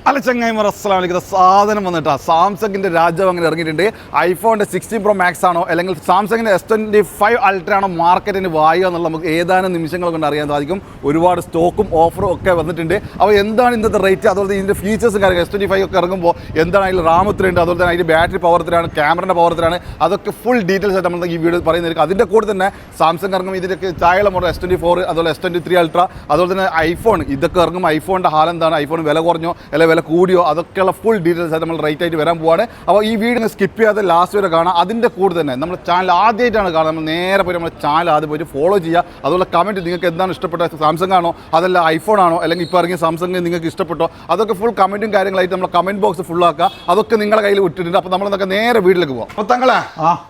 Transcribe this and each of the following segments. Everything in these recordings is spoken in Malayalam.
അല്ല ചങ്ങായിമാർ അസ്സലാമലൈക്കും. സാധനം വന്നിട്ടാ സാംസങ്ങിന്റെ രാജാവ് അങ്ങനെ ഇറങ്ങിയിട്ടുണ്ട്. ഐഫോണിന്റെ 16 Pro Max ആണോ അല്ലെങ്കിൽ സാംസങ്ങിന്റെ S25 Ultra ആണോ മാർക്കറ്റിന് വായുക എന്നുള്ള നമുക്ക് ഏതാനും നിമിഷങ്ങൾ കൊണ്ട് അറിയാൻ സാധിക്കും. ഒരുപാട് സ്റ്റോക്കും ഓഫറും ഒക്കെ വന്നിട്ടുണ്ട്. അപ്പോൾ എന്താണ് ഇന്നത്തെ റേറ്റ്, അതുപോലെ ഇതിന്റെ ഫീച്ചേഴ്സും കാര്യങ്ങൾ S25 ഒക്കെ ഇറങ്ങുമ്പോൾ എന്താണ് അതിൽ റാമത്തിലുണ്ട്, അതുപോലെ തന്നെ അതിന്റെ ബാറ്ററി പവർത്തിലാണ്, ക്യാമറയുടെ പവർത്തിലാണ്, അതൊക്കെ ഫുൾ ഡീറ്റെയിൽസ് ആയിട്ട് നമ്മൾ ഈ വീഡിയോ പറയുന്നതായിരിക്കും. അതിന്റെ കൂടെ തന്നെ സാംസങ് ഇറങ്ങും ഇതിന്റെ താഴെ മോഡൽ S24, അതുപോലെ S23 Ultra, അതുപോലെ തന്നെ ഐഫോൺ ഇതൊക്കെ ഇറങ്ങും. ഐഫോണിന്റെ ഹാൽ എന്താണ്, ഐഫോൺ വില കുറഞ്ഞോ അല്ലെങ്കിൽ വില കൂടിയോ, അതൊക്കെയുള്ള ഫുൾ ഡീറ്റെയിൽസ് ആയിട്ട് നമ്മൾ റേറ്റ് ആയിട്ട് വരാൻ പോവാണ്. അപ്പോൾ ഈ വീഡിയോ സ്കിപ്പ് ചെയ്യാതെ ലാസ്റ്റ് വരെ കാണാം. അതിൻ്റെ കൂടെ തന്നെ നമ്മുടെ ചാനൽ ആദ്യമായിട്ടാണ് കാണുന്നത്, നമ്മൾ നേരെ പോയി നമ്മുടെ ചാനൽ ആദ്യം പോയിട്ട് ഫോളോ ചെയ്യുക. അതുപോലെ കമൻറ്റ് നിങ്ങൾക്ക് എന്താണ് ഇഷ്ടപ്പെട്ട, സാംസങ് ആണോ അതല്ല ഐഫോൺ ആണോ അല്ലെങ്കിൽ ഇപ്പോൾ ഇറങ്ങിയ സാംസങ് നിങ്ങൾക്ക് ഇഷ്ടപ്പെട്ടോ, അതൊക്കെ ഫുൾ കമൻറ്റും കാര്യങ്ങളായിട്ട് നമ്മൾ കമൻറ്റ് ബോക്സ് ഫുൾ ആക്കുക. അതൊക്കെ നിങ്ങളുടെ കയ്യിൽ വിട്ടിട്ടുണ്ട്. അപ്പോൾ നമ്മളൊക്കെ നേരെ വീട്ടിലേക്ക് പോകാം. അപ്പോൾ തങ്ങളെ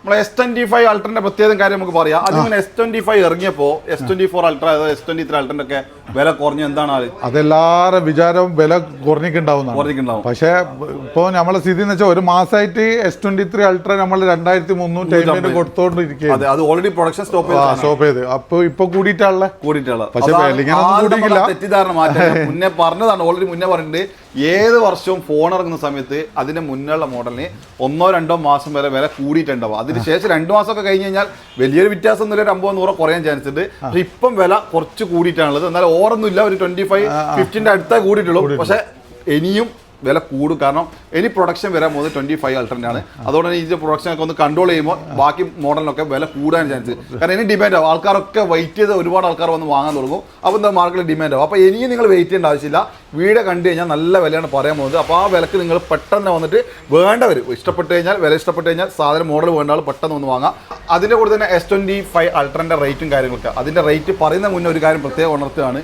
നമ്മൾ S25 Ultraന്റെ പ്രത്യേകം കാര്യം നമുക്ക് പറയാം. അതിങ്ങനെ S25 ഇറങ്ങിയപ്പോൾ S24 Ultra അതായത് S23 Ultraന്റെ ഒക്കെ വില കുറഞ്ഞ എന്താണ് അതെല്ലാവരും വിചാരവും വില കുറഞ്ഞിട്ടുണ്ടാവും. പക്ഷേ ഇപ്പോൾ നമ്മളെ സ്ഥിതി എന്ന് വെച്ചാൽ ഒരു മാസമായിട്ട് S23 Ultra നമ്മൾ 2300 കൊടുത്തോണ്ടിരിക്കുകയാണ്. അത് ഓൾറെഡി പ്രൊഡക്ഷൻ സ്റ്റോപ്പ് ചെയ്ത് അപ്പൊ ഇപ്പൊ കൂടിയിട്ടുള്ള പക്ഷേ തെറ്റിദ്ധാരണ മാറ്റാൻ മുന്നേ പറഞ്ഞതാണ്. ഓൾറെഡി മുന്നേ പറഞ്ഞിട്ടുണ്ട് ഏത് വർഷവും ഫോൺ ഇറങ്ങുന്ന സമയത്ത് അതിന്റെ മുന്നുള്ള മോഡലിന് 1-2 മാസം വരെ വില കൂടിയിട്ടുണ്ടാവും. അതിനുശേഷം 2 മാസമൊക്കെ കഴിഞ്ഞ് കഴിഞ്ഞാൽ വലിയൊരു വ്യത്യാസം ഒന്നും 50-100 കുറയാൻ ചാൻസ് ഉണ്ട്. പക്ഷെ ഇപ്പം വില കുറച്ച് കൂടിയിട്ടാണുള്ളത്. എന്നാൽ ഓറൊന്നുമില്ല, ഒരു 25-50 അടുത്തേ കൂടിയിട്ടുള്ളൂ. പക്ഷെ ഇനിയും വില കൂടും. കാരണം ഇനി പ്രൊഡക്ഷൻ വരാൻ പോകുന്നത് 25 Ultraനാണ്. അതുകൊണ്ട് തന്നെ ഇതിന്റെ പ്രൊഡക്ഷനൊക്കെ ഒന്ന് കൺട്രോൾ ചെയ്യുമ്പോൾ ബാക്കി മോഡലിനൊക്കെ വില കൂടാൻ ചാൻസ്. കാരണം ഇനി ഡിമാൻഡ് ആവും. ആൾക്കാരൊക്കെ വെയിറ്റ് ചെയ്ത് ഒരുപാട് ആൾക്കാർ വന്ന് വാങ്ങാൻ തുടങ്ങും. അപ്പോൾ എന്താ മാർക്കറ്റിൽ ഡിമാൻഡ് ആവും. അപ്പോൾ ഇനിയും നിങ്ങൾ വെയിറ്റ് ചെയ്യേണ്ട ആവശ്യമില്ല. വീഡിയോ കണ്ടു കഴിഞ്ഞാൽ നല്ല വിലയാണ് പറയാൻ പോകുന്നത്. അപ്പോൾ ആ വിലക്ക് നിങ്ങൾ പെട്ടെന്ന് വന്നിട്ട് വേണ്ടവർ ഇഷ്ടപ്പെട്ട് കഴിഞ്ഞാൽ, വില ഇഷ്ടപ്പെട്ട് കഴിഞ്ഞാൽ സാധനം മോഡൽ വേണ്ട ആൾ പെട്ടെന്ന് വന്ന് വാങ്ങാം. അതിൻ്റെ കൂടെ തന്നെ S25 Ultraന്റെ റേറ്റും കാര്യങ്ങളൊക്കെ അതിൻ്റെ റേറ്റ് പറയുന്ന മുന്നേ ഒരു കാര്യം പ്രത്യേകം ഉണർത്തുകയാണ്.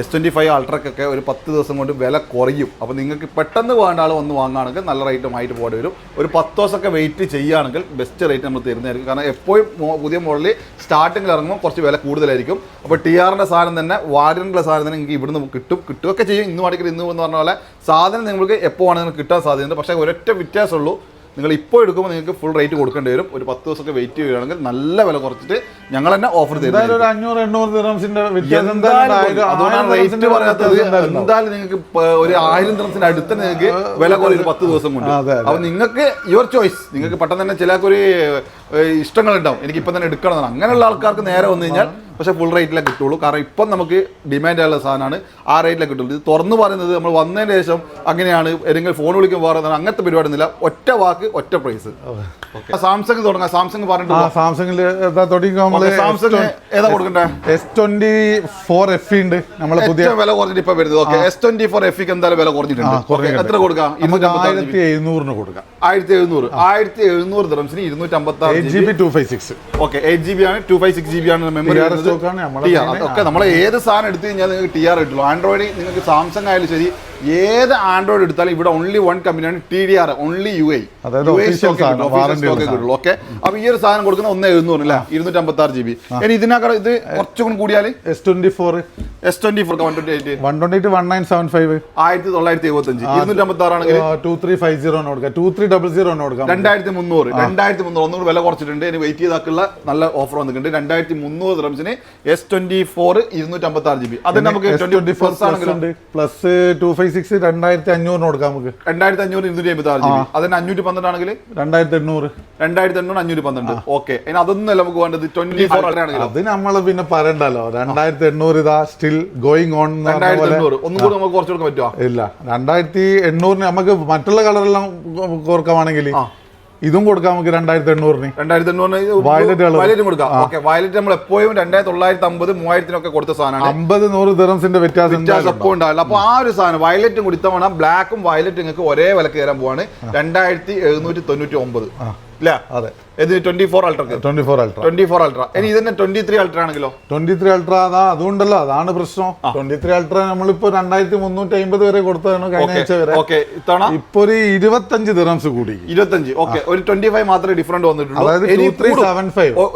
S25 Ultraക്കൊക്കെ ഒരു 10 ദിവസം കൊണ്ട് വില കുറയും. അപ്പോൾ നിങ്ങൾക്ക് പെട്ടെന്ന് വേണ്ട ആൾ വന്ന് വാങ്ങുകയാണെങ്കിൽ നല്ല റേറ്റുമായിട്ട് പോകേണ്ടി വരും. ഒരു 10 ദിവസമൊക്കെ വെയിറ്റ് ചെയ്യുകയാണെങ്കിൽ ബെസ്റ്റ് റേറ്റ് നമ്മൾ തരുന്നതായിരിക്കും. കാരണം എപ്പോഴും പുതിയ മോഡലിൽ സ്റ്റാർട്ടിങ്ങിൽ ഇറങ്ങുമ്പോൾ കുറച്ച് വില കൂടുതലായിരിക്കും. അപ്പോൾ TRന്റെ സാധനം തന്നെ, വാരൻ്റിലുള്ള സാധനം തന്നെ നിങ്ങൾക്ക് ഇവിടുന്ന് കിട്ടുകയൊക്കെ ചെയ്യും. ഇന്ന് വാടിക്കൽ ഇന്ന് എന്ന് പറഞ്ഞ പോലെ സാധനം നിങ്ങൾക്ക് എപ്പോൾ വേണമെങ്കിലും കിട്ടാൻ സാധ്യതയുണ്ട്. പക്ഷേ ഒരൊറ്റ വ്യത്യാസമുള്ളൂ, നിങ്ങൾ ഇപ്പോൾ എടുക്കുമ്പോൾ നിങ്ങൾക്ക് ഫുൾ റേറ്റ് കൊടുക്കേണ്ടി വരും. ഒരു 10 ദിവസമൊക്കെ വെയിറ്റ് ചെയ്യുകയാണെങ്കിൽ നല്ല വില കുറച്ചിട്ട് ഞങ്ങൾ തന്നെ ഓഫർ തരും. അതുകൊണ്ടാണ് റേറ്റ് പറയാത്തത്. എന്തായാലും നിങ്ങൾക്ക് ഒരു 1000 ദിർഹംസിന്റെ അടുത്ത് നിങ്ങൾക്ക് വില കുറയും 10 ദിവസം കൊണ്ട്. അപ്പോൾ നിങ്ങൾക്ക് യുവർ ചോയ്സ്. നിങ്ങൾക്ക് പെട്ടെന്ന് തന്നെ ചിലർക്കൊരു ഇഷ്ടങ്ങളുണ്ടാവും, എനിക്കിപ്പം തന്നെ എടുക്കണം. അങ്ങനെയുള്ള ആൾക്കാർക്ക് നേരെ വന്നു കഴിഞ്ഞാൽ പക്ഷേ ഫുൾ റേറ്റിലേ കിട്ടുള്ളൂ. കാരണം ഇപ്പം നമുക്ക് ഡിമാൻഡുള്ള സാധനമാണ്, ആ റേറ്റിലേ കിട്ടുള്ളൂ. ഇത് തുറന്നു പറയുന്നത് നമ്മൾ വന്നതിന് ശേഷം അങ്ങനെയാണ്, ഏതെങ്കിലും ഫോൺ വിളിക്കുമ്പോൾ വേറെ അങ്ങനത്തെ പരിപാടി ഒന്നുമില്ല. ഒറ്റ വാക്ക് ഒറ്റ പ്രൈസ്. സാംസങ് തുടങ്ങാം. സാംസങ് പറഞ്ഞിട്ട് സാംസങ്ങില് സാംസങ് ഏതാ കൊടുക്കണ്ടേ? S24 FE ഉണ്ട് നമ്മളെ പുതിയ വില കുറഞ്ഞിട്ട് ഇപ്പൊ വരുന്നത്. ഓക്കെ, S24 FE എന്തായാലും വില കുറഞ്ഞിട്ടുണ്ട്. എത്ര കൊടുക്കാം? 1700 കൊടുക്കാം. 1700 ദിർഹംസിന് 256 GB 256. ഓക്കെ, 8 GB ആണ്, 256 GB ആണ് മെമ്മറി. ഒക്കെ നമ്മൾ ഏത് സാധനം എടുത്തു കഴിഞ്ഞാൽ നിങ്ങൾക്ക് TR കിട്ടുള്ളൂ. ആൻഡ്രോയിഡ് നിങ്ങൾക്ക് സാംസങ് ആയാലും ശരി, ഏത് ആൻഡ്രോയിഡ് എടുത്താലും ഇവിടെ ഓൺലി വൺ കമ്പനിയാണ് TDR, ഓൺലി UA. ഓക്കെ, അപ്പൊ ഈ ഒരു സാധനം കൊടുക്കുന്ന 1700 അല്ലേ, 256 GB. ഇനി ഇതിനേക്കാൾ ഇത് കുറച്ചുകൂടി കൂടിയാൽ S24 128 1975 1975 256 ആണെങ്കിൽ 2350 കൊടുക്കാം, 2300 കൊടുക്കാം. 2300 ഒന്നുകൂടി വില കുറച്ചിട്ടുണ്ട്. ഇനി വെയിറ്റ് ചെയ്താക്കുള്ള നല്ല ഓഫർ വന്നിട്ടുണ്ട്. 2300 ദിർഹംസിന് S24 256 GB. അത് നമുക്ക് പ്ലസ് 256 2500 കൊടുക്കാം. നമുക്ക് 2500 256 GB. അതിന് 512 ആണെങ്കിൽ 2800 512. ഓക്കെ, ഇനി അതൊന്നുമല്ല നമുക്ക് വേണ്ടത് 24 ആണെങ്കിൽ അത് നമ്മൾ പിന്നെ പറയണ്ടല്ലോ. 2800 ഇതാ സ്റ്റിൽ ഗോയിങ് ഓൺ. 2800 ഒന്നും കൂടി നമുക്ക് കുറച്ച് കൊടുക്കാൻ പറ്റുമോ? ഇല്ല, 2800 നമുക്ക് മറ്റുള്ള കളറെല്ലാം കൊടുക്കാണെങ്കിൽ ഇതും കൊടുക്കാം. നമുക്ക് 2800 വയലറ്റ് കൊടുക്കാം. ഓക്കെ, വയലറ്റ് നമ്മൾ എപ്പോഴും 2950 3000 കൊടുത്ത സാധനമാണ്. 50-100 ദിർഹംസിന്റെ വ്യത്യാസം എപ്പോൾ ഉണ്ടാവില്ല. അപ്പൊ ആ ഒരു സാധനം വയലറ്റും കൊടുത്ത വേണം. ബ്ലാക്കും വയലറ്റും നിങ്ങൾക്ക് ഒരേ വിലക്ക് കയറാൻ പോവാണ് 2799 അല്ലേ? അതെ. 24 Ultra. ഇനി ഇതിന്റെ 23 Ultra ആണെങ്കിലോ? 23 Ultra അതുകൊണ്ടല്ലോ, അതാണ് പ്രശ്നം. 23 Ultra നമ്മളിപ്പോ 2350 വരെ കൊടുത്തതാണ് കഴിഞ്ഞ ആഴ്ച വരെ. ഇപ്പൊ ഒരു 25 ദിർഹംസ് കൂടി. 25. ഓക്കെ, ഒരു 25 മാത്രമേ ഡിഫറൻറ്റ് വന്നിട്ടുള്ളൂ.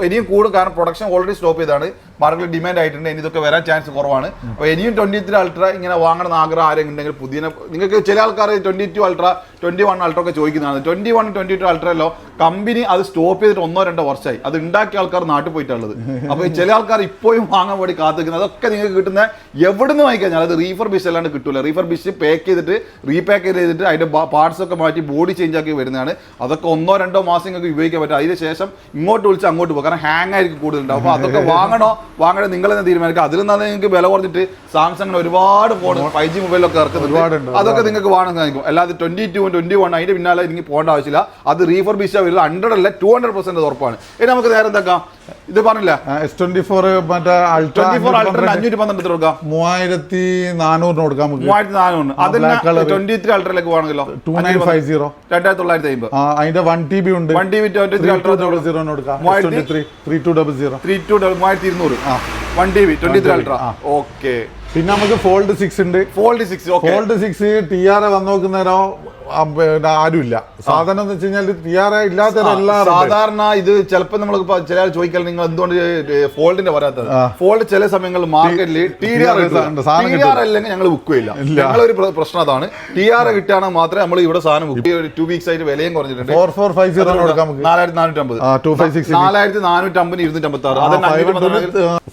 ഇനിയും കൂടും. കാരണം പ്രൊഡക്ഷൻ ഓൾറെഡി സ്റ്റോപ്പ് ചെയ്താണ്. മാർക്കറ്റിൽ ഡിമാൻഡ് ആയിട്ടുണ്ട്. ഇനി ഇതൊക്കെ വരാൻ ചാൻസ് കുറവാണ്. അപ്പോൾ ഇനിയും 23 Ultra ഇങ്ങനെ വാങ്ങണമെന്ന് ആഗ്രഹം ആരെങ്കിലും ഉണ്ടെങ്കിൽ പുതിയ നിങ്ങൾക്ക് ചില ആൾക്കാർ 22 Ultra 21 Ultra ഒക്കെ ചോദിക്കുന്നതാണ്. 21 22 Ultra അല്ലോ കമ്പനി അത് സ്റ്റോപ്പ് സ്റ്റോപ്പ് ചെയ്തിട്ട് 1-2 വർഷമായി. അത് ഉണ്ടാക്കിയ ആൾക്കാർ നാട്ടിൽ പോയിട്ടുള്ളത്. അപ്പൊ ചില ആൾക്കാർ ഇപ്പോഴും വാങ്ങാൻ വേണ്ടി കാത്തിരിക്കുന്നത്. അതൊക്കെ നിങ്ങൾക്ക് കിട്ടുന്ന എവിടുന്ന് വാങ്ങിക്കഴിഞ്ഞാൽ അത് റീഫർബിഷ് അല്ലാണ്ട് കിട്ടൂല. റീഫർബിഷ് പാക്ക് ചെയ്തിട്ട് റീപാക്ക് ചെയ്തിട്ട് അതിന്റെ പാർട്സ് ഒക്കെ മാറ്റി ബോഡി ചേഞ്ച് ആക്കി വരുന്നതാണ്. അതൊക്കെ 1-2 മാസം നിങ്ങൾക്ക് ഉപയോഗിക്കാൻ പറ്റും. അതിന് ശേഷം ഇങ്ങോട്ട് വിളിച്ച് അങ്ങോട്ട് പോകും. കാരണം ഹാങ് ആയിരിക്കും കൂടുതലുണ്ടാവും. അപ്പൊ അതൊക്കെ വാങ്ങണോ നിങ്ങൾ തന്നെ തീരുമാനിക്കുക. അതിൽ നിന്നാണ് നിങ്ങൾക്ക് വില കുറഞ്ഞിട്ട് സാംസങ്ങിന് ഒരുപാട് ഫോൺ 5G മൊബൈലൊക്കെ ഇറക്കുന്നുണ്ട്. അതൊക്കെ നിങ്ങൾക്ക് വാങ്ങാൻ സാധിക്കും. അല്ലാതെ 22, 21 അതിന്റെ പിന്നാലെ എനിക്ക് പോകേണ്ട ആവശ്യമില്ല. അത് റീഫർബിഷ് വരുന്നത് 100 അല്ല 200% ഉറപ്പാണ്. ഇനി നമുക്ക് നേരെ എന്താക്കാം, ഇത് പറഞ്ഞില്ല S24 മറ്റേ അൾട്രാ 512 കൊടുക്കാം, 3400 കൊടുക്കാം, 3400. അതിന് 23 അൾട്രയിലേക്ക് പോകണമെങ്കിലോ 2950 2950. അതിന്റെ 1TB ഉണ്ട്, 1TB 23 ultra 3200 3200 1TB 23 ultra. Okay. പിന്നെ നമുക്ക് ഫോൾഡ് 6 ഉണ്ട്. ഫോൾഡ് 6 TR വന്ന് നോക്കുന്നേരോ ആരുമില്ല. സാധനം എന്ന് വെച്ച് കഴിഞ്ഞാൽ TR ഇല്ലാത്ത സാധാരണ ഇത് ചിലപ്പോൾ നമ്മൾ ചില ചോദിക്കാൻ നിങ്ങൾ എന്തുകൊണ്ട് ഫോൾഡിന്റെ വരാത്തത്. ഫോൾഡ് ചില സമയങ്ങളിൽ മാർക്കറ്റിൽ TR അല്ലെങ്കിൽ ഞങ്ങൾ ബുക്ക് ചെയ്യില്ല. ഞങ്ങളൊരു പ്രശ്നം അതാണ്. TR കിട്ടുകയാണെങ്കിൽ മാത്രമേ നമ്മൾ ഇവിടെ സാധനം ബുക്ക് ചെയ്യും. 2 വീക്സ് ആയിട്ട് വിലയും കുറഞ്ഞിട്ടുണ്ട്. 4450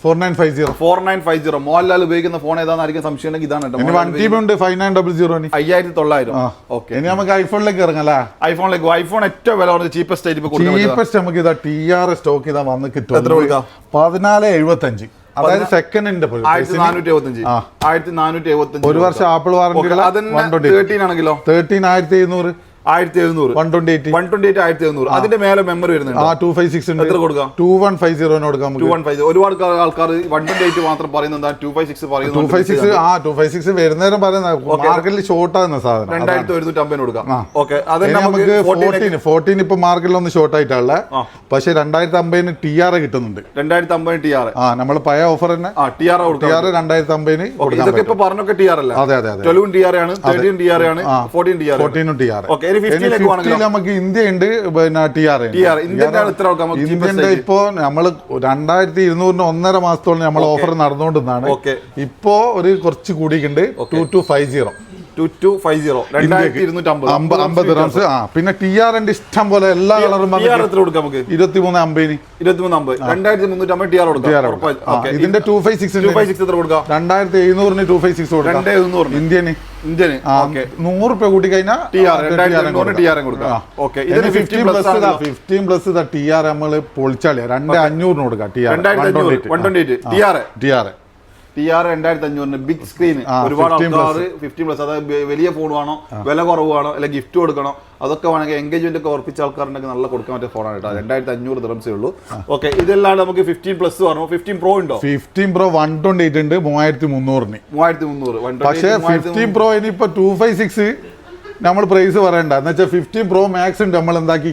4950. മോഹൻലാൽ ഉപയോഗിക്കുന്ന ഫോൺ ഏതാണെന്നായിരിക്കും സംശയം ഉണ്ടെങ്കിൽ ഇതാണ്. 5900. ഓക്കെ. ഇനി നമുക്ക് ഐഫോണിലേക്ക് ഇറങ്ങാം. ഐഫോൺ ഏറ്റവും വില കുറഞ്ഞ ചീപ്പസ്റ്റ് ആയിട്ട് നമുക്ക് ഇതാ TR സ്റ്റോക്ക് ഇതാ വന്ന് കിട്ടും. 1475. അതായത് സെക്കൻഡിന്റെ 1475. ഒരു വർഷം ആപ്പിൾ വാറന്റി. 13 ആണെങ്കിലോ 13,700. 1700. 128 1700. അതിന്റെ മേലെ മെമ്മറി വരുന്നുണ്ട്. 256 ഉണ്ട്. എത്ര കൊടുക്കാം? 2150 കൊടുക്കാം. 2150. ഒരുപാട് ആൾക്കാർ 128 മാത്രം പറയുന്നത് 256 പറയുന്നു. 256 വരുന്നേരം പറയുന്നത് മാർക്കറ്റിൽ ഷോർട്ട് ആകുന്ന സാധനം 2150 കൊടുക്കാം. ഓക്കെ. നമുക്ക് 14 ഇപ്പൊ മാർക്കറ്റിൽ ഒന്ന് ഷോർട്ട് ആയിട്ടുള്ള, പക്ഷെ 2050 TR കിട്ടുന്നുണ്ട്. 2050 TR നമ്മൾ പഴയ ഓഫർ തന്നെ TR 2050. ഇതൊക്കെ ഇപ്പൊ പറഞ്ഞൊക്കെ TR അല്ല. അതെ. 12 TR ആണ്, 13 TR ആണ്, 14 TR. നമുക്ക് ഇന്ത്യ ഉണ്ട്, പിന്നെ ഇന്ത്യന്റെ ഇപ്പോ നമ്മള് 2200 1.5 മാസത്തോളം നമ്മൾ ഓഫർ നടന്നുകൊണ്ടിരുന്നാണ്. ഇപ്പോ ഒരു കുറച്ച് കൂടിയിട്ടുണ്ട്. 2250 റംസ്. പിന്നെ TR ഇഷ്ടം പോലെ എല്ലാ കളറും 2350. ഇതിന്റെ 256 2700 256 കൊടുക്കാം. ഇന്ത്യന് 100 രൂപ കൂട്ടി കഴിഞ്ഞാൽ 15+ TR നമ്മള് പൊളിച്ചാളിയാ. 2500 കൊടുക്കാം. TR 2500 big screen. ഒരുപാട് ആൾക്കാർ 15+, അതായത് വലിയ ഫോൺ വേണോ, വില കുറവാണോ, അല്ലെങ്കിൽ ഗിഫ്റ്റ് കൊടുക്കണോ, അതൊക്കെ വേണമെങ്കിൽ എൻഗേജ്മെന്റ് ഒക്കെ ഉറപ്പിച്ച ആൾക്കാരുണ്ടെങ്കിൽ നല്ല കൊടുക്കാൻ പറ്റിയ ഫോണാണ് കേട്ടോ. 2500 ദിറംസേ ഉള്ളൂ. ഓക്കെ. ഇതെല്ലാം നമുക്ക് 15+ പറഞ്ഞു. 15 Pro ഉണ്ടോ? 15 Pro 128 ഉണ്ട് 3300. പക്ഷേ 15 Pro ഇനിയിപ്പോ 256 നമ്മൾ പ്രൈസ് പറയണ്ട. എന്ന് വെച്ചാൽ 15 Pro Max ഉണ്ട്, നമ്മൾ എന്താക്കി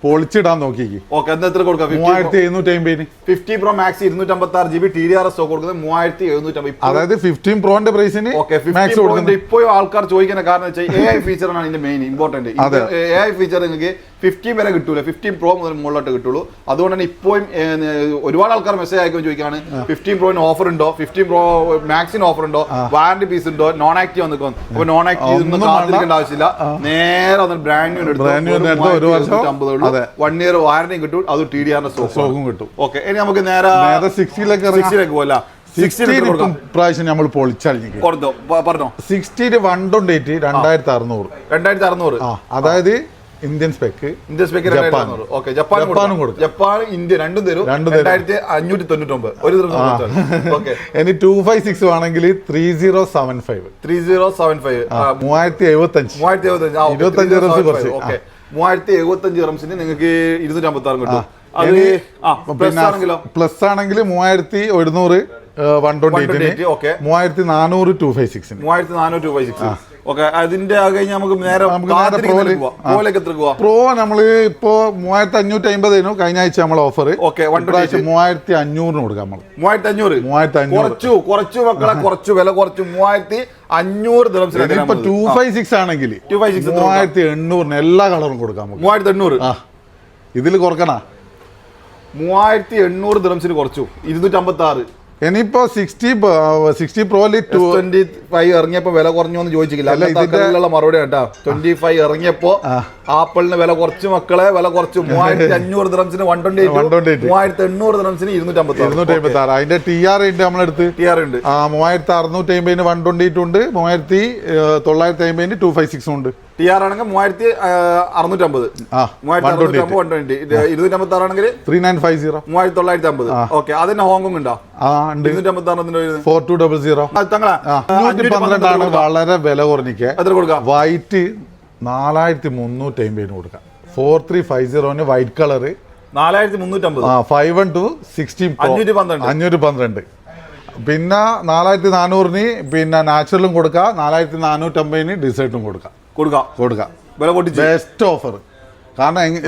പൊളിച്ചിടാൻ നോക്കിക്ക്. 3750. 15 Pro Max 256 GB TDR stock കൊടുക്കുന്നത് 3750. അതായത് 15 Proന്റെ പ്രൈസിന് ഇപ്പോഴും ആൾക്കാർ ചോദിക്കുന്ന കാരണം വെച്ചാൽ AI ഫീച്ചറാണ് ഇതിന്റെ മെയിൻ ഇമ്പോർട്ടന്റ്. AI ഫീച്ചർ നിങ്ങൾക്ക് 15 വരെ കിട്ടൂല, 15 Pro മുതൽ മുകളിലോട്ട് കിട്ടുള്ളൂ. അതുകൊണ്ട് തന്നെ ഇപ്പോഴും ഒരുപാട് ആൾക്കാർ മെസ്സേജ് അയക്കും, ചോദിക്കാണ് 15 Proന് ഓഫർ ഉണ്ടോ, 15 Pro Maxന് ഓഫർ ഉണ്ടോ, വാറന്റി പീസ് ഉണ്ടോ, നോൺ ആക്റ്റീവ് വന്നിരിക്കും. അപ്പൊ നോൺ ആക്റ്റീവ് ഒന്നും കാത്തിരിക്കേണ്ട ആവശ്യമില്ല. നേരെ ബ്രാൻഡ് ന്യൂ എടുത്തു. 1 year വാറന്റി കിട്ടും. അത് TDR സ്റ്റോക്കും കിട്ടും. ഓക്കെ. ഇനി നമുക്ക് നേരെ 60ലേക്ക് പോകല. 60 പ്രാവശ്യം നമ്മൾ പൊളിച്ചളിഞ്ഞു പറഞ്ഞോ. 60 128 2600. അതായത് ഇന്ത്യൻ സ്പെക്ക്. ജപ്പാനും കൊടുക്കും. ജപ്പാൻ ഇന്ത്യ രണ്ടും തരും. 2599. ഇനി 256 ആണെങ്കിൽ 3075. 3075 3075 റംസിന് നിങ്ങൾക്ക് 256 കിട്ടും. പ്ലസ് ആണെങ്കിൽ 3100 128. 3400 256. ഓക്കെ. അതിന്റെ കഴിഞ്ഞ് നമുക്ക് നേരെ പ്രോ നമ്മള് ഇപ്പോ 3550 കഴിഞ്ഞ ആഴ്ച നമ്മൾ ഓഫർ. 3500 കൊടുക്കാം. 3500 കുറച്ചു മക്കളെ, കുറച്ചു വില കുറച്ചു. 3500 ദിറംസിന്. 256 ആണെങ്കിൽ 3800 എല്ലാ കളറും കൊടുക്കാം. 3800 ഇതിൽ കുറക്കണ. 3800 ദിറംസിന് കുറച്ചു. 256. ഇനിയിപ്പോ 60 പ്രോയില് 25 ഇറങ്ങിയപ്പോ വില കുറഞ്ഞു എന്ന് ചോദിച്ചില്ല. ഇതിനുള്ള മറുപടി കേട്ടാ. 25 ഇറങ്ങിയപ്പോ ആപ്പിളിന് വില കുറച്ച് മക്കളെ, വില കുറച്ച് 3500 ദിറംസിന് 128, 3800 ദിറംസിന് 256. അതിന്റെ TR ഉണ്ട് നമ്മളെടുത്ത്. TR ഉണ്ട് 3650 128 ഉണ്ട്, 3950 256 ഉണ്ട്. TR ആണെങ്കിൽ 3650, 256 ആണെങ്കിൽ 3950, 3950. ഓക്കെ, അതിന്റെ ഹോങ്കോങ് ഉണ്ടോ? 4200. വളരെ വില കുറഞ്ഞിക്ക്. എത്ര കൊടുക്കാം? വൈറ്റ് 4350 കൊടുക്കാം. 4350 വൈറ്റ് കളറ് 4350. 5 to 16 512. പിന്നെ 4400 പിന്നെ നാച്ചുറലും കൊടുക്കാം, 4450 ഡിസേർട്ടും കൊടുക്കാം. വില പൊട്ടിച്ച് ബെസ്റ്റ് ഓഫർ. കാരണം 512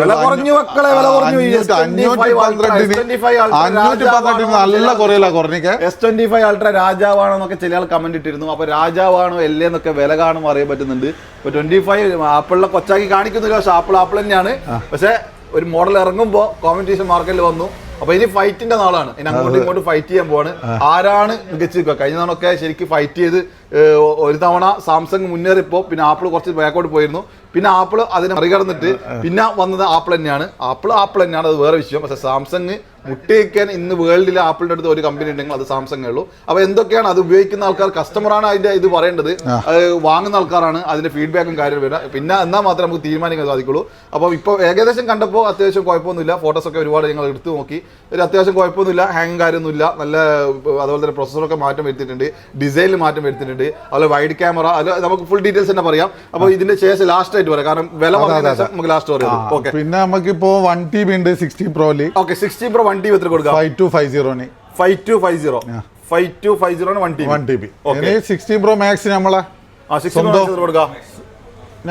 നല്ല കുറയില്ല കുറഞ്ഞിക്ക്. S25 അൾട്ര രാജാവാണോ എന്നൊക്കെ ചില ആൾ കമന്റ് ഇട്ടിരുന്നു. അപ്പൊ രാജാവാണോ അല്ലേ എന്നൊക്കെ വില കാണുമ്പോൾ അറിയാൻ പറ്റുന്നുണ്ട്. ഇപ്പൊ 25 ആപ്പിളിനെ കൊച്ചാക്കി കാണിക്കുന്നില്ല, പക്ഷെ ആപ്പിൾ തന്നെയാണ്. പക്ഷെ ഒരു മോഡൽ ഇറങ്ങുമ്പോൾ കോമ്പറ്റീഷൻ മാർക്കറ്റിൽ വന്നു. അപ്പൊ ഇനി ഫൈറ്റിന്റെ നാളാണ്. ഇനി അങ്ങോട്ടും ഇങ്ങോട്ടും ഫൈറ്റ് ചെയ്യാൻ പോവാണ്. ആരാണ് മികച്ചു നിൽക്കുക? കഴിഞ്ഞ തവണ ശരിക്കും ഫൈറ്റ് ചെയ്ത് ഒരു തവണ സാംസങ് മുന്നേറിപ്പോ പിന്നെ ആപ്പിൾ കുറച്ച് ബാക്കോട്ട് പോയിരുന്നു. പിന്നെ ആപ്പിൾ അതിനെ മറികടന്നിട്ട് പിന്നെ വന്നത് ആപ്പിൾ തന്നെയാണ്. ആപ്പിൾ തന്നെയാണ്, അത് വേറെ വിഷയം. പക്ഷെ സാംസങ് മുട്ടിവെക്കാൻ ഇന്ന് വേൾഡിൽ ആപ്പിളിന്റെ അടുത്ത് ഒരു കമ്പനി ഉണ്ടെങ്കിൽ അത് സാംസങ് ഉള്ളൂ. അപ്പൊ എന്തൊക്കെയാണ് അത് ഉപയോഗിക്കുന്ന ആൾക്കാർ, കസ്റ്റമറാണ് അതിന്റെ ഇത് പറയേണ്ടത്, അത് വാങ്ങുന്ന ആൾക്കാരാണ് അതിന്റെ ഫീഡ്ബാക്കും കാര്യം വരിക. പിന്നെ എന്നാൽ മാത്രമേ നമുക്ക് തീരുമാനിക്കാൻ സാധിക്കുള്ളൂ. അപ്പോൾ ഇപ്പോൾ ഏകദേശം കണ്ടപ്പോൾ അത്യാവശ്യം കുഴപ്പമൊന്നുമില്ല. ഫോട്ടോസൊക്കെ ഒരുപാട് ഞങ്ങൾ എടുത്ത് നോക്കി. ഒരു അത്യാവശ്യം കുഴപ്പമൊന്നുമില്ല, ഹാങ് കാര്യമൊന്നുമില്ല. നല്ല അതുപോലെ തന്നെ പ്രൊസസ്സറൊക്കെ മാറ്റം വരുത്തിയിട്ടുണ്ട്, ഡിസൈനിൽ മാറ്റം വരുത്തിയിട്ടുണ്ട്. അതുപോലെ വൈഡ് ക്യാമറ, അത് നമുക്ക് ഫുൾ ഡീറ്റെയിൽസ് തന്നെ പറയാം. അപ്പോൾ ഇതിന്റെ ശേഷം ലാസ്റ്റ് ആയിട്ട് പറയാം, കാരണം വില പറഞ്ഞ ശേഷം നമുക്ക് ലാസ്റ്റ് പറയാം. ഓക്കെ, പിന്നെ നമുക്കിപ്പോ 1 TB ഉണ്ട് 60 പ്രോയില്. ഓക്കെ, 60 Pro 1 TB എത്ര കൊടുക്കാം? 5250. 5250 1 TB. 60 Pro Max നമ്മളെ കൊടുക്കാം.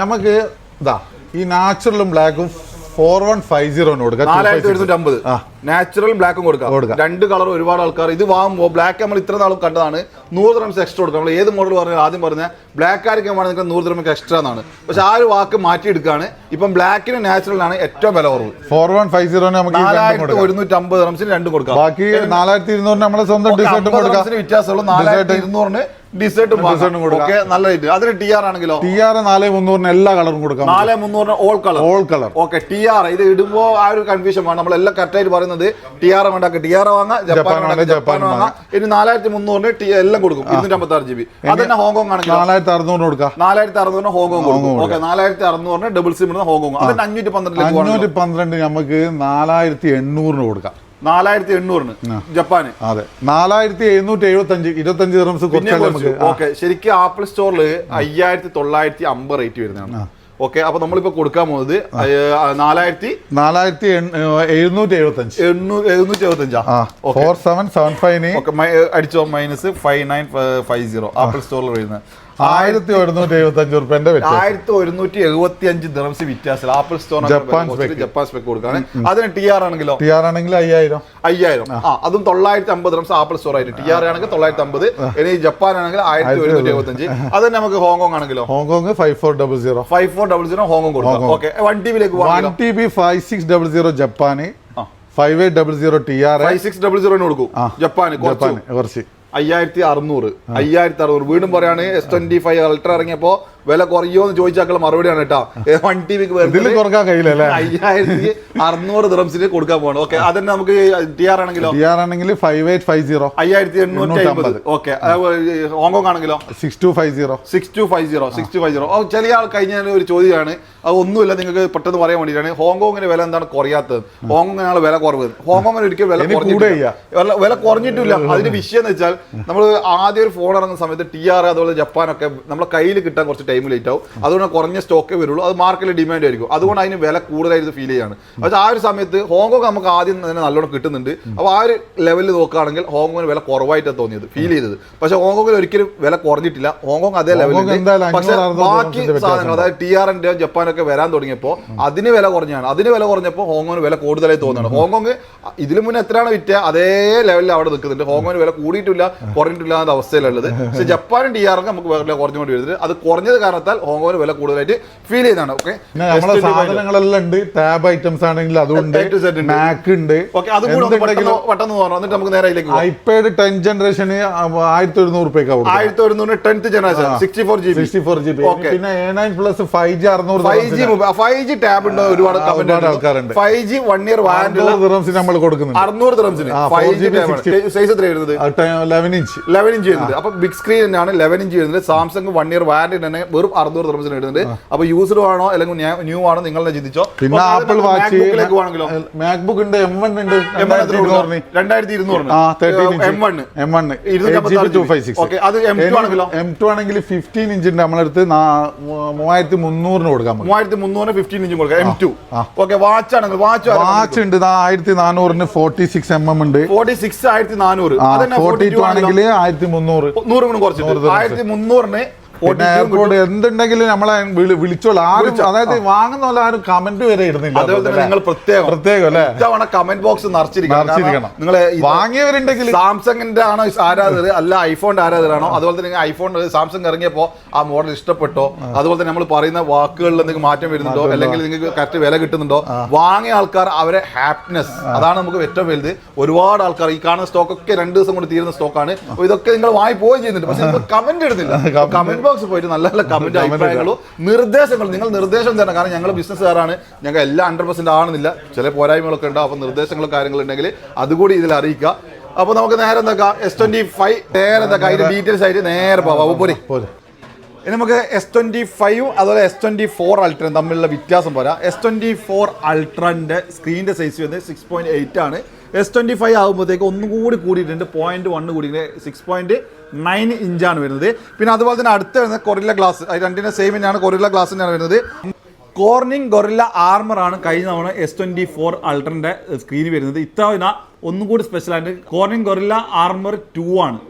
നമുക്ക് ഇതാ ഈ നാച്ചുറലും ബ്ലാക്കും 4150 കൊടുക്കാം. 4150 നാച്ചുറൽ ബ്ലാക്കും കൊടുക്കാം. രണ്ട് കളർ ഒരുപാട് ആൾക്കാർ ഇത് വാങ്ങുമ്പോൾ ബ്ലാക്ക് നമ്മൾ ഇത്ര നാളും കണ്ടതാണ് 100 dirhams എക്സ്ട്രാ കൊടുക്കാം. നമ്മൾ ഏത് മോഡൽ പറഞ്ഞാൽ ആദ്യം പറഞ്ഞ ബ്ലാക്ക് ആയിരിക്കും വേണമെങ്കിൽ 100 dirhams എക്സ്ട്രാ എന്നാണ്. പക്ഷെ ആ ഒരു വാക്ക് മാറ്റിയെടുക്കുകയാണ്. ഇപ്പം ബ്ലാക്കിന് നാച്ചുറലാണ് ഏറ്റവും വില കുറവ്. 4150 നമുക്ക് 4150 dirhamsന് രണ്ടും കൊടുക്കാം. ബാക്കി 4200 നമ്മളെ സ്വന്തം ഡിസൈർട്ടും കൊടുക്കാം. വ്യത്യാസമുള്ള 4200 ഡിസൈർട്ടും കൊടുക്കാം. നല്ല റേറ്റ്. അതിന് TR ആണെങ്കിലോ? TR 4300 എല്ലാ കളറും കൊടുക്കാം. 4300 ഓൾ കളർ. ഓക്കെ, TR ഇത് ഇടുമ്പോൾ ആ ഒരു കൺഫ്യൂഷൻ വേണം. നമ്മളെല്ലാം കറക്റ്റായിട്ട് പറയുന്നത് TR വേണ്ട, TR വാങ്ങാം, ജപ്പാൻ വാങ്ങാം. ഇനി 4300 എല്ലാം കൊടുക്കും. 256 GB. അതന്നെ ഹോങ്കോങ് ആണെങ്കിൽ 4600 കൊടുക്കാം. 4600 ഹോങ്കോങ് കൊടുക്കും. Okay, 4600 double SIM Hong Kong. അതിന് 512 നമുക്ക് 4800 കൊടുക്കാം. 4800 ജപ്പാന്. അതെ, 4775 25 dirhams കുറച്ചാൽ നമുക്ക്. ഓക്കെ, ശരിക്കും ആപ്പിൾ സ്റ്റോറിൽ 5950 റേറ്റ് വരുന്നതാണ്. ഓക്കെ, അപ്പൊ നമ്മളിപ്പോ കൊടുക്കാൻ പോകുന്നത് 4775 അടിച്ചോ, -5950 ആപ്പിൾ സ്റ്റോറിൽ വരുന്നത് 1175 1175 ദിറംസ് വ്യത്യാസം ആപ്പിൾ സ്റ്റോർ ജപ്പാൻ സ്പെക്ക് കൊടുക്കാണ്. അതിന് TR ആണെങ്കിലോ? TR ആണെങ്കിൽ 5000. അതും 950 ദിറംസ് ആപ്പിൾ സ്റ്റോർ ആയിട്ട്. TR ആണെങ്കിൽ 950. ഇനി ജപ്പാൻ ആണെങ്കിൽ 1175. അത് നമുക്ക് ഹോങ്കോങ് ആണെങ്കിലോ? ഹോങ്കോങ് 5400 ഹോങ്കോങ് കൊടുക്കാം. ഓക്കെ, 1 TB 1 TB 5600 ജപ്പാന്, 5800 TR, 5600 കൊടുക്കും ജപ്പാന്. കുറച്ച് 5600 വീണ്ടും പറയാണ്. S25 അൾട്ര ഇറങ്ങിയപ്പോ വില കുറയോ എന്ന് ചോദിച്ചാൽ മറുപടിയാണ് കേട്ടോ. 1 TB കൊടുക്കാൻ കഴിയില്ല. 5600 ദിറംസിന് കൊടുക്കാൻ പോകണം. ഓക്കെ, അതന്നെ നമുക്ക് TR ആണെങ്കിലോ? TR ആണെങ്കിൽ 5850 5850. ഓക്കെ, ഹോങ്കോങ് ആണെങ്കിലോ? 6250. ചില ആൾ കഴിഞ്ഞ ഒരു ചോദ്യമാണ്, അത് ഒന്നുമില്ല, നിങ്ങൾക്ക് പെട്ടെന്ന് പറയാൻ വേണ്ടിയിട്ടാണ്. ഹോങ്കോങ്ങിന് വില എന്താണ് കുറയാത്തത്? ഹോങ്കോങ്ങിനാണ് വില കുറവ്. ഹോങ്കോങ്ങിന് ഒരിക്കലും വില കുറഞ്ഞിട്ടില്ല. അതിന്റെ വിഷയം എന്ന് വെച്ചാൽ നമ്മൾ ആദ്യം ഒരു ഫോൺ ഇറങ്ങുന്ന സമയത്ത് TR അതുപോലെ ജപ്പാനൊക്കെ നമ്മളെ കയ്യിൽ കിട്ടാൻ കുറച്ച് ടൈം ലേറ്റ് ആവും. അതുകൊണ്ട് കുറഞ്ഞ സ്റ്റോക്കേ വരുള്ളൂ. അത് മാർക്കറ്റിൽ ഡിമാൻഡ് ആയിരിക്കും. അതുകൊണ്ട് അതിന് വില കൂടുതലായിട്ട് ഫീൽ ചെയ്യാണ്. പക്ഷേ ആ ഒരു സമയത്ത് ഹോങ്കോങ് നമുക്ക് ആദ്യം തന്നെ നല്ലോണം കിട്ടുന്നുണ്ട്. അപ്പോൾ ആ ഒരു ലെവലിൽ നോക്കുകയാണെങ്കിൽ ഹോങ്കോങ്ങിന് വില കുറവായിട്ടാണ് തോന്നിയത്, ഫീൽ ചെയ്തത്. പക്ഷേ ഹോങ്കോങ്ങിൽ ഒരിക്കലും വില കുറഞ്ഞിട്ടില്ല. ഹോങ്കോങ് അതേ ലെവലിൽ. പക്ഷേ ബാക്കി സാധനങ്ങൾ അതായത് TRന്റെ ജപ്പാനൊക്കെ വരാൻ തുടങ്ങിയപ്പോൾ അതിന് വില കുറഞ്ഞാണ്. അതിന് വില കുറഞ്ഞപ്പോൾ ഹോങ്കോങ്ങിന് വില കൂടുതലായി തോന്നുകയാണ്. ഹോങ്കോങ് ഇതിനു മുന്നേ എത്രയാണ് വിറ്റ അതേ ലെവലിൽ അവിടെ നിൽക്കുന്നുണ്ട്. ഹോങ്കോങ്ങിന് വില കൂടിയിട്ടില്ല കുറഞ്ഞിട്ടില്ല എന്ന അവസ്ഥയിലുള്ളത്. പക്ഷേ ജപ്പാനും TRക്കും നമുക്ക് വില കുറഞ്ഞുകൊണ്ട് വരുന്നത്. അത് കുറഞ്ഞത് കാരണത്താൽ ഹോങ്കോങ്ങിന് വില കൂടുതലായിട്ട് ഫീൽ ചെയ്യുന്നതാണ്. ഓക്കെ, നമ്മളെ സാധനങ്ങളെല്ലാം ഉണ്ട്, ടാബ് ഐറ്റംസ് ആണെങ്കിൽ അതുണ്ട്, മാക് ഉണ്ട്. പെട്ടെന്ന് എന്നിട്ട് നമുക്ക് നേരെ ഐപാഡ് 10th ജനറേഷന് 1100 രൂപയ്ക്ക് 1100 10th ജനറേഷൻ 64 GB. പിന്നെ A9 plus 5G 5G tab ഉണ്ട്. ഒരുപാട് ആൾക്കാരുണ്ട്. 5G 1 year വാറന്റി നമ്മൾ കൊടുക്കുന്നുണ്ട്. 600 ദിറംസിന് 5G സൈസ് എത്ര വരുന്നത്? 11 ഇഞ്ച് വരുന്നത്. അപ്പൊ ബിഗ് സ്ക്രീൻ തന്നെയാണ് 11 ഇഞ്ച് വരുന്നത്. സാംസങ് 1 year വാറന്റി തന്നെ വെറും 600 ദിറംസിന് വരുന്നുണ്ട്. അപ്പൊ യൂസ്ഡ് ആണോ അല്ലെങ്കിൽ ന്യൂ ആണോ നിങ്ങൾ ചിന്തിച്ചോ. പിന്നെ ആപ്പിൾ വാച്ച് മാക്ബുക്ക് ഉണ്ട്, M1 ഉണ്ട് 2200 M1 M2 ആണെങ്കിൽ 15 ഇഞ്ച് ഉണ്ട് നമ്മളടുത്ത് 3300 കൊടുക്കാം. 3300 15 ഇഞ്ചും കൊടുക്കാം. M2 okay. വാച്ച് ആണെങ്കിൽ വാച്ച് ഉണ്ട് 1400 46 mm ഉണ്ട്. 46 1400. 42 ആണെങ്കിൽ 1300 100 കുറച്ചിട്ട് 1300 എയർപോർട്ട് എന്തുണ്ടെങ്കിലും നമ്മളെ വിളിച്ചോളൂ. ആരും അതായത് വാങ്ങുന്ന പോലെ ആരും കമന്റ് വരെ ഇടുന്നില്ല. നിങ്ങൾ പ്രത്യേകം അല്ലേ കമന്റ് ബോക്സ് നിറച്ചിരിക്കണം. നിങ്ങൾ വാങ്ങിയവരുണ്ടെങ്കിൽ സാംസങ്ങിന്റെ ആണോ ആരാധകർ അല്ല ഐഫോണിന്റെ ആരാധകരാണോ? അതുപോലെ തന്നെ ഐഫോൺ സാംസങ് ഇറങ്ങിയപ്പോ ആ മോഡൽ ഇഷ്ടപ്പെട്ടോ? അതുപോലെ തന്നെ നമ്മൾ പറയുന്ന വാക്കുകളിൽ നിങ്ങൾക്ക് മാറ്റം വരുന്നുണ്ടോ അല്ലെങ്കിൽ നിങ്ങൾക്ക് കറക്റ്റ് വില കിട്ടുന്നുണ്ടോ? വാങ്ങിയ ആൾക്കാർ അവരെ ഹാപ്പിനെസ്, അതാണ് നമുക്ക് ഏറ്റവും വലുത്. ഒരുപാട് ആൾക്കാർ ഈ കാണുന്ന സ്റ്റോക്ക് ഒക്കെ 2 ദിവസം കൊണ്ട് തീരുന്ന സ്റ്റോക്കാണ്. ഇതൊക്കെ നിങ്ങൾ വാങ്ങി പോവുകയും ചെയ്യുന്നുണ്ട്, പക്ഷെ കമന്റ് ഇടുന്നില്ല. കമന്റ് ബോക്സ് പോയിട്ട് നല്ല നല്ല കമന്റ് അഭിപ്രായങ്ങളും നിർദ്ദേശങ്ങളും നിങ്ങൾ നിർദ്ദേശം തരണം. കാരണം ഞങ്ങൾ ബിസിനസ്സുകാരാണ്, ഞങ്ങൾ എല്ലാം 100% ആണെന്നില്ല, ചില പോരായ്മകളൊക്കെ ഉണ്ടാവും. അപ്പോൾ നിർദ്ദേശങ്ങളും കാര്യങ്ങളുണ്ടെങ്കിൽ അതുകൂടി ഇതിൽ അറിയിക്കുക. അപ്പോൾ നമുക്ക് നേരെ എന്താക്കാം S25 നേരെ എന്താക്കാം അതിന്റെ ഡീറ്റെയിൽസ് ആയിട്ട് നേരെ പോവാം. പോരെ ഇനി നമുക്ക് S25 അതുപോലെ S24 അൾട്രയും തമ്മിലുള്ള വ്യത്യാസം പോരാ. S24 അൾട്രന്റെ സ്ക്രീനിന്റെ സൈസ് വരുന്നത് 6.8 ആണ്. S25 ആകുമ്പോഴത്തേക്ക് ഒന്നും കൂടി കൂടിയിട്ടുണ്ട്, 0.1 കൂടിയിട്ട് 6.9 ഇഞ്ചാണ് വരുന്നത്. പിന്നെ അതുപോലെ തന്നെ അടുത്ത് വരുന്നത് കൊറില്ല ഗ്ലാസ്, അത് രണ്ടിന്റെ സെയിം തന്നെയാണ്, കൊറില്ല ഗ്ലാസ് തന്നെയാണ് വരുന്നത്. കോർണിംഗ് ഗൊറില്ല ആർമർ ആണ് കഴിഞ്ഞ തവണ S24 അൾട്രന്റെ സ്ക്രീൻ വരുന്നത്. ഇത്തവണ ഒന്നും കൂടി സ്പെഷ്യലായിട്ട് കോർണിംഗ് ഗൊറില്ല ആർമർ 2 ആണ്.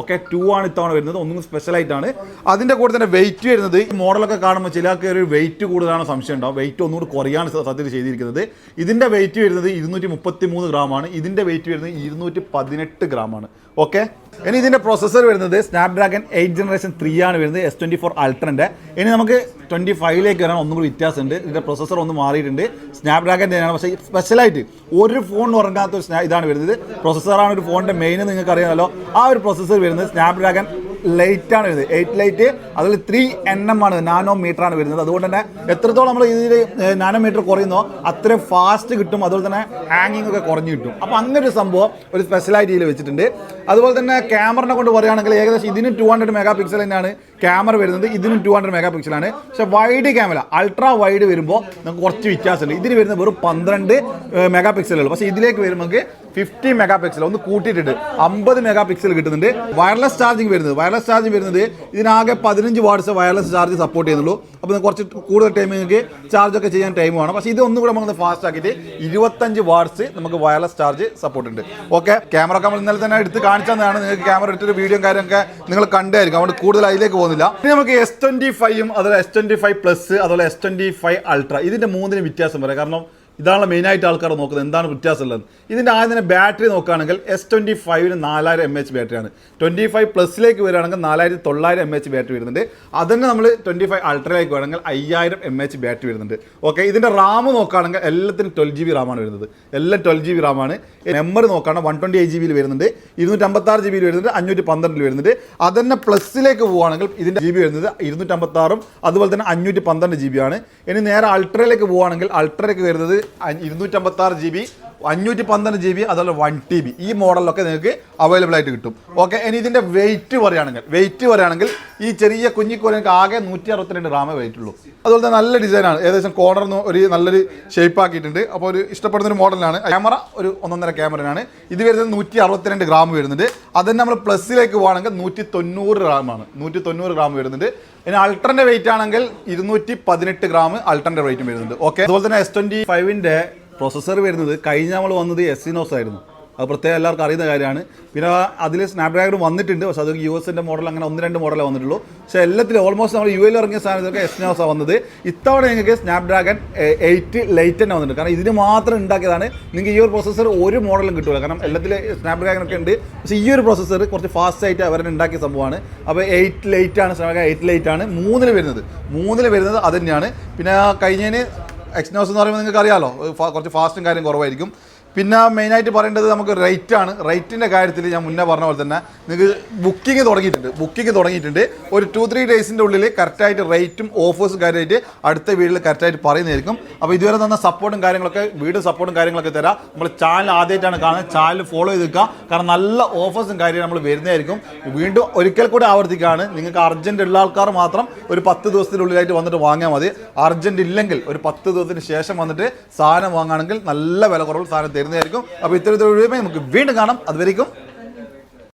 ഓക്കെ, 2 ആണ് ഇത്തവണ വരുന്നത്, ഒന്നും സ്പെഷ്യൽ ആയിട്ടാണ്. അതിന്റെ കൂടെ തന്നെ വെയിറ്റ് വരുന്നത്, ഈ മോഡലൊക്കെ കാണുമ്പോൾ ചിലർക്ക് ഒരു വെയിറ്റ് കൂടുതലാണ് സംശയം ഉണ്ടാവും. വെയിറ്റ് ഒന്നുകൂടി കുറയാണ് സത്യത്തിൽ ചെയ്തിരിക്കുന്നത്. ഇതിന്റെ വെയിറ്റ് വരുന്നത് 233 ഗ്രാമാണ്. ഇതിന്റെ വെയിറ്റ് വരുന്നത് 218 ഗ്രാമാണ്. ഓക്കെ, ഇനി ഇതിന്റെ പ്രൊസസ്സർ വരുന്നത് സ്നാപ്ഡ്രാഗൺ 8th ജനറേഷൻ 3 ആണ് വരുന്നത് S24 അൾട്രന്റെ. ഇനി നമുക്ക് 25ലേക്ക് വരാൻ ഒന്നും കൂടി വ്യത്യാസമുണ്ട്. ഇതിന്റെ പ്രൊസസ്സർ ഒന്ന് മാറിയിട്ടുണ്ട്, സ്നാപ്ഡ്രാഗൺ തന്നെയാണ്. പക്ഷേ സ്പെഷ്യലായിട്ട് ഒരു ഫോൺ ഉറങ്ങാത്ത ഒരു ഇതാണ് വരുന്നത്. പ്രൊസസ്സറാണ് ഒരു ഫോണിന്റെ മെയിൻ, നിങ്ങൾക്ക് അറിയാമല്ലോ. ആ ഒരു പ്രൊസസ്സർ വരുന്നത് സ്നാപ്ഡ്രാഗൺ ലൈറ്റ് ആണ് വരുന്നത്, 8 ലൈറ്റ്. അതിൽ 3nm ആണ്, നാനോമീറ്റർ ആണ് വരുന്നത്. അതുകൊണ്ട് തന്നെ എത്രത്തോളം നമ്മൾ ഇതിൽ നാനോമീറ്റർ കുറയുന്നോ അത്രയും ഫാസ്റ്റ് കിട്ടും, അതുപോലെ തന്നെ ഹാങ്ങിങ് ഒക്കെ കുറഞ്ഞു കിട്ടും. അപ്പോൾ അങ്ങനെ ഒരു സംഭവം ഒരു സ്പെഷ്യലായിട്ട് ഇതിൽ വെച്ചിട്ടുണ്ട്. അതുപോലെ തന്നെ ക്യാമറനെ കൊണ്ട് പറയുകയാണെങ്കിൽ ഏകദേശം ഇതിന് 200 മെഗാ പിക്സൽ തന്നെയാണ് ക്യാമറ വരുന്നത്, ഇതിനും 200 മെഗാ പിക്സലാണ്. പക്ഷെ വൈഡ് ക്യാമറ അൾട്രാ വൈഡ് വരുമ്പോൾ നമുക്ക് കുറച്ച് വ്യത്യാസമുണ്ട്. ഇതിന് വരുന്നത് വെറും 12 മെഗാ പിക്സലുള്ളൂ. പക്ഷേ ഇതിലേക്ക് വരുമ്പോൾ 50 മെഗാ പിക്സൽ ഒന്ന് കൂട്ടിയിട്ടുണ്ട് 50 മെഗാ പിക്സൽ കിട്ടുന്നുണ്ട്. വയർലെസ് ചാർജിങ് വരുന്നത് ഇതിനാകെ 15 വാട്ട്സ് വയർലെസ് ചാർജ് സപ്പോർട്ട് ചെയ്യുന്നുള്ളൂ. അപ്പോൾ കുറച്ച് കൂടുതൽ ടൈം നിങ്ങൾക്ക് ചാർജ് ഒക്കെ ചെയ്യാൻ ടൈം വേണം. പക്ഷേ ഇത് ഒന്നും കൂടെ നമുക്ക് ഫാസ്റ്റ് ആക്കിയിട്ട് 25 വാട്ട്സ് നമുക്ക് വയർലെസ് ചാർജ് സപ്പോർട്ട് ഉണ്ട്. ഓക്കെ, ക്യാമറ ഒക്കെ നമ്മൾ ഇന്നലെ തന്നെ എടുത്ത് കാണിച്ചതാണ്. നിങ്ങൾക്ക് ക്യാമറ എടുത്തൊരു വീഡിയോ കാര്യമൊക്കെ നിങ്ങൾ കണ്ടായിരിക്കും, അതുകൊണ്ട് കൂടുതൽ അതിലേക്ക് പോകുന്നില്ല. ഇനി നമുക്ക് S25 അതുപോലെ S25 പ്ലസ് അതുപോലെ S25 അൾട്ര ഇതിന്റെ 3 വ്യത്യാസം പറയാം. കാരണം ഇതാണ് മെയിനായിട്ട് ആൾക്കാർ നോക്കുന്നത്, എന്താണ് വ്യത്യാസം ഉള്ളത്. ഇതിൻ്റെ ആദ്യം തന്നെ ബാറ്ററി നോക്കുകയാണെങ്കിൽ S25 4000 mAh ബാറ്ററിയാണ്. 25 പ്ലസിലേക്ക് വരികയാണെങ്കിൽ 4900 mAh ബാറ്ററി വരുന്നുണ്ട്. അതന്നെ നമ്മൾ 25 അൾട്രയിലേക്ക് വരികയാണെങ്കിൽ 5000 mAh ബാറ്ററി വരുന്നുണ്ട്. ഓക്കെ, ഇതിൻ്റെ റാം നോക്കുകയാണെങ്കിൽ എല്ലാത്തിനും 12 GB റാമാണ് വരുന്നത്, എല്ലാം 12 GB റാമാണ്. മെമ്മറി നോക്കുകയാണെങ്കിൽ 128 GB വരുന്നുണ്ട്, 256 GB വരുന്നുണ്ട്, 512 വരുന്നുണ്ട്. അതന്നെ പ്ലസിലേക്ക് പോവുകയാണെങ്കിൽ ഇതിൻ്റെ GB വരുന്നത് 256 അതുപോലെ തന്നെ 512 GB ആണ്. ഇനി നേരെ അൾട്രയിലേക്ക് പോവുകയാണെങ്കിൽ അൾട്രയിലേക്ക് വരുന്നത് 256 GB 512 GB അതുപോലെ 1 TB ഈ മോഡലിലൊക്കെ നിങ്ങൾക്ക് അവൈലബിൾ ആയിട്ട് കിട്ടും. ഓക്കെ, ഇനി ഇതിൻ്റെ വെയിറ്റ് പറയുകയാണെങ്കിൽ ഈ ചെറിയ കുഞ്ഞിക്കോലങ്ങൾക്ക് ആകെ 162 ഗ്രാമേ വെയിറ്റ് ഉള്ളൂ. അതുപോലെ തന്നെ നല്ല ഡിസൈനാണ്, ഏകദേശം കോർണറിന് ഒരു നല്ലൊരു ഷേപ്പ് ആക്കിയിട്ടുണ്ട്. അപ്പോൾ ഒരു ഇഷ്ടപ്പെടുന്ന ഒരു മോഡലാണ്. ക്യാമറ ഒരു 1.5 ക്യാമറയാണ്. ഇത് വരുന്നത് 162 ഗ്രാം വരുന്നുണ്ട്. അതന്നെ നമ്മൾ പ്ലസിലേക്ക് പോകുകയാണെങ്കിൽ 190 ഗ്രാമാണ്, 190 ഗ്രാം വരുന്നുണ്ട്. ഇനി അൾട്രന്റെ വെയിറ്റ് ആണെങ്കിൽ 218 ഗ്രാം അൾട്രന്റെ വെയിറ്റും വരുന്നുണ്ട്. ഓക്കെ, അതുപോലെ തന്നെ S25ന്റെ പ്രൊസസ്സർ വരുന്നത് കഴിഞ്ഞ നമ്മൾ വന്നത് Exynos ആയിരുന്നു. അത് പ്രത്യേകം എല്ലാവർക്കും അറിയുന്ന കാര്യമാണ്. പിന്നെ അതിൽ സ്നാപ്ഡ്രാഗൺ വന്നിട്ടുണ്ട്, പക്ഷേ അത് US മോഡൽ അങ്ങനെ 1-2 മോഡലേ വന്നിട്ടുള്ളൂ. പക്ഷേ എല്ലാത്തിലും ഓൾമോസ്റ്റ് നമ്മൾ UAയിൽ ഇറങ്ങിയ സാധനത്തൊക്കെ എക്സിനോസ് വന്നത്. ഇത്തവണ നിങ്ങൾക്ക് സ്നാപ്ഡ്രാഗൺ 8 ലൈറ്റ് തന്നെ വന്നിട്ടുണ്ട്. കാരണം ഇതിന് മാത്രം ഉണ്ടാക്കിയതാണ്. നിങ്ങൾക്ക് ഈ ഒരു പ്രോസസ്സർ ഒരു മോഡലും കിട്ടില്ല, കാരണം എല്ലാത്തിലും സ്നാപ്ഡ്രാഗൺ ഒക്കെ ഉണ്ട്. പക്ഷേ ഈ ഒരു പ്രോസസ്സർ കുറച്ച് ഫാസ്റ്റ് ആയിട്ട് അവരെ ഉണ്ടാക്കിയ സംഭവമാണ്. അപ്പോൾ 8 ലൈറ്റ് ആണ്, സ്നാപ്ഡ്രാഗൺ 8 ലൈറ്റ് ആണ് 3-ൽ വരുന്നത് അത് തന്നെയാണ്. പിന്നെ കഴിഞ്ഞതിന് എക്സിനോസ് എന്ന് പറയുമ്പോൾ നിങ്ങൾക്ക് അറിയാമല്ലോ, കുറച്ച് ഫാസ്റ്റും കാര്യം കുറവായിരിക്കും. പിന്നെ മെയിനായിട്ട് പറയേണ്ടത് നമുക്ക് റേറ്റാണ്. റേറ്റിൻ്റെ കാര്യത്തിൽ ഞാൻ മുന്നേ പറഞ്ഞ പോലെ തന്നെ നിങ്ങൾക്ക് ബുക്കിംഗ് തുടങ്ങിയിട്ടുണ്ട്. ഒരു 2-3 ഡേയ്സിൻ്റെ ഉള്ളിൽ കറക്റ്റായിട്ട് റേറ്റും ഓഫേഴ്സും കാര്യമായിട്ട് അടുത്ത വീഡിയോയിൽ കറക്റ്റായിട്ട് പറയുന്നതായിരിക്കും. അപ്പോൾ ഇതുവരെ തന്ന സപ്പോർട്ടും കാര്യങ്ങളൊക്കെ തരാം. നമ്മൾ ചാനൽ ആദ്യമായിട്ടാണ് കാണുന്നത്, ചാനൽ ഫോളോ ചെയ്ത് വെക്കുക. കാരണം നല്ല ഓഫേഴ്സും കാര്യം നമ്മൾ വരുന്നതായിരിക്കും. വീണ്ടും ഒരിക്കൽ കൂടി ആവർത്തിക്കുകയാണ്, നിങ്ങൾക്ക് അർജൻറ്റ് ഉള്ള ആൾക്കാർ മാത്രം ഒരു 10 ദിവസത്തിനുള്ളിലായിട്ട് വന്നിട്ട് വാങ്ങിയാൽ മതി. അർജൻറ്റ് ഇല്ലെങ്കിൽ ഒരു 10 ദിവസത്തിന് ശേഷം വന്നിട്ട് സാധനം വാങ്ങുകയാണെങ്കിൽ നല്ല വില കുറവ് സാധനം തരുന്നതായിരിക്കും. അപ്പോൾ ഇത്തരത്തിലുള്ള നമുക്ക് വീണ്ടും കാണാം. അതുവരെയും